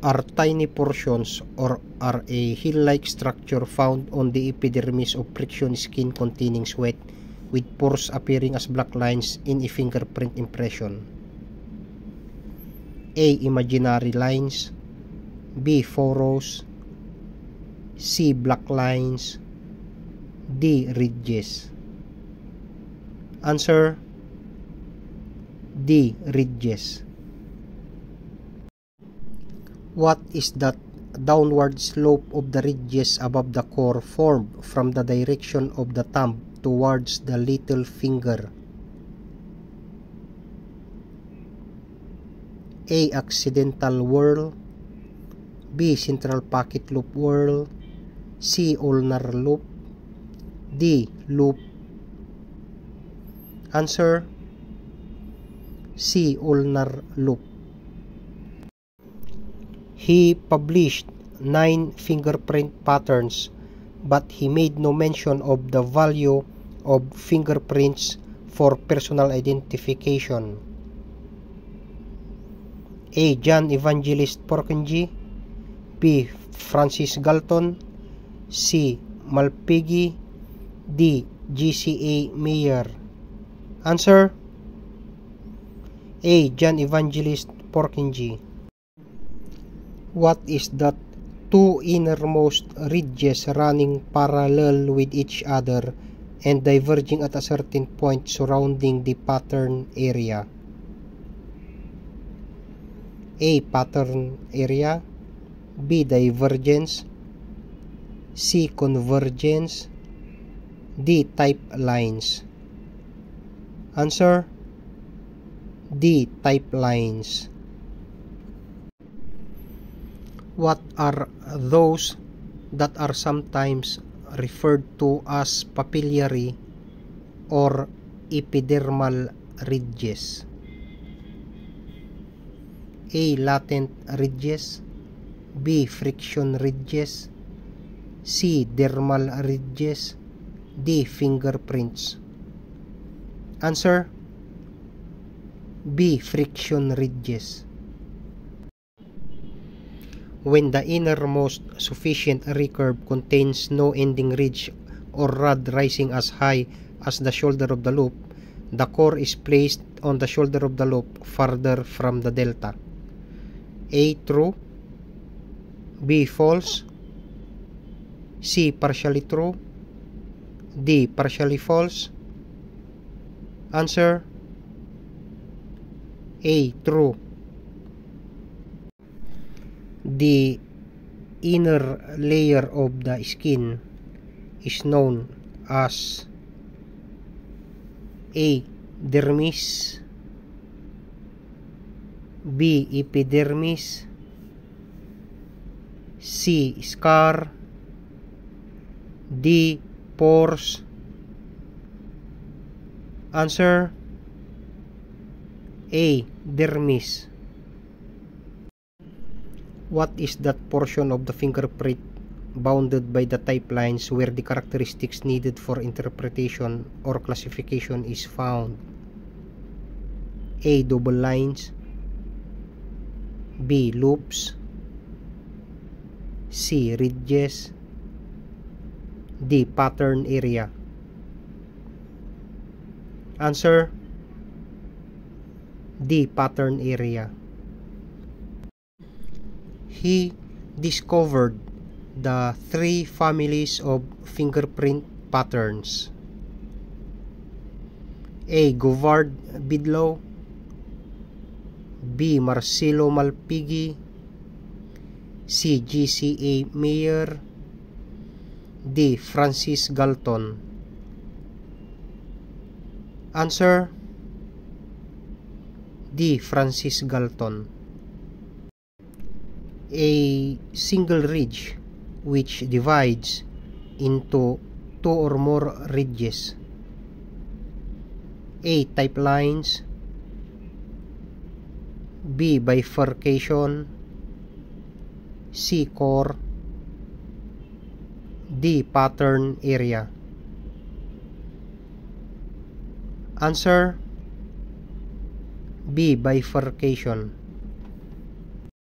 are tiny portions or are a hill-like structure found on the epidermis of friction skin containing sweat, with pores appearing as black lines in a fingerprint impression. A. Imaginary lines. B. Furrows. C. Black lines. D. Ridges. Answer: D. Ridges. What is that downward slope of the ridges above the core formed from the direction of the thumb towards the little finger? A. Accidental whorl. B. Central pocket loop whorl. C. Ulnar loop. D. Loop. Answer: C. Ulnar loop. He published 9 fingerprint patterns, but he made no mention of the value of fingerprints for personal identification. A. John Evangelist Porcungi. B. Francis Galton. C. Malpighi. D. G.C.A. Mayer. Answer: A. John Evangelist Porcungi. What is that two innermost ridges running parallel with each other and diverging at a certain point surrounding the pattern area? A. Pattern area. B. Divergence. C. Convergence. D. Type lines. Answer: D. Type lines. What are those that are sometimes referred to as papillary or epidermal ridges? A. Latent ridges. B. Friction ridges. C. Dermal ridges. D. Fingerprints. Answer: B. Friction ridges. When the innermost sufficient recurve contains no ending ridge or rod rising as high as the shoulder of the loop, the core is placed on the shoulder of the loop farther from the delta. A. True. B. False. C. Partially true. D. Partially false. Answer: A. True. The inner layer of the skin is known as A. Dermis. B. Epidermis. C. Scar. D. Pores. Answer: A. Dermis. What is that portion of the fingerprint bounded by the type lines where the characteristics needed for interpretation or classification is found? A. Double lines. B. Loops. C. Ridges. D. Pattern area. Answer: D. Pattern area. He discovered the 3 families of fingerprint patterns. A. Govard-Bidlaw. B. Marcelo Malpighi. C. G.C.A. Mayer. D. Francis Galton. Answer: D. Francis Galton. A single ridge which divides into 2 or more ridges. A. Type lines. B. Bifurcation. C. Core. D. Pattern area. Answer: B. Bifurcation.